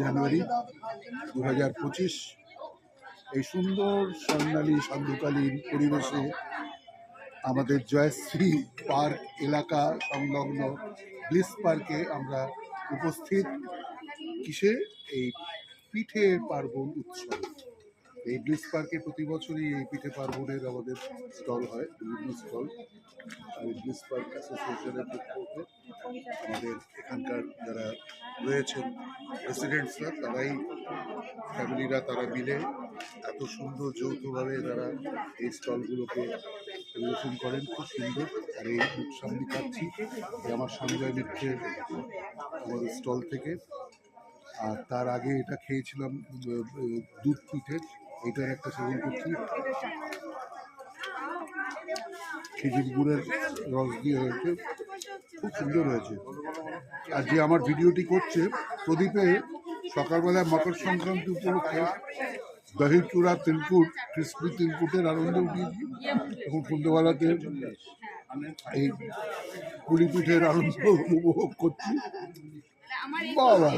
জানুয়ারি 2025 এই সুন্দর স্বর্ণালী সান্ধ্যকালীন পরিবেশে আমাদের জয়শ্রী পার্ক এলাকা সংলগ্ন ব্লিস পার্কে আমরা উপস্থিত। কিসে? এই পিঠে পার্বণ উৎসব। এই ব্লিস পার্কে প্রতি বছরই এই পিঠে পার্বণের আমাদের স্টল হয়, বিভিন্ন স্টল। আর ব্লিস পার্ক অ্যাসোসিয়েশনের পক্ষ থেকে আমাদের এখানকার যারা রয়েছেন রেসিডেন্টসরা, তারাই ফ্যামিলিরা তারা মিলে এত সুন্দর যৌথভাবে তারা এই স্টলগুলোকে পরিবেশন করেন, খুব সুন্দর। আর এই সামনে খাচ্ছি আমার সঞ্জয় মিত্রের আমাদের স্টল থেকে। আর তার আগে এটা খেয়েছিলাম দুধ পিঠে, এটার একটা সেবন করছি। খেজুর গুড়ের রস দিয়ে হয়েছে, খুব সুন্দর হয়েছে। আর যে আমার ভিডিওটি করছে প্রদীপে সকালবেলায় মকর সংক্রান্তি উপলক্ষে দহি চূড়া তিলকুট ক্রিসপি তিলকুটের আনন্দ উঠিয়েছি, এবং সন্ধ্যেবেলাতে এই পুলি পিঠের আনন্দ উপভোগ করছি। বাবা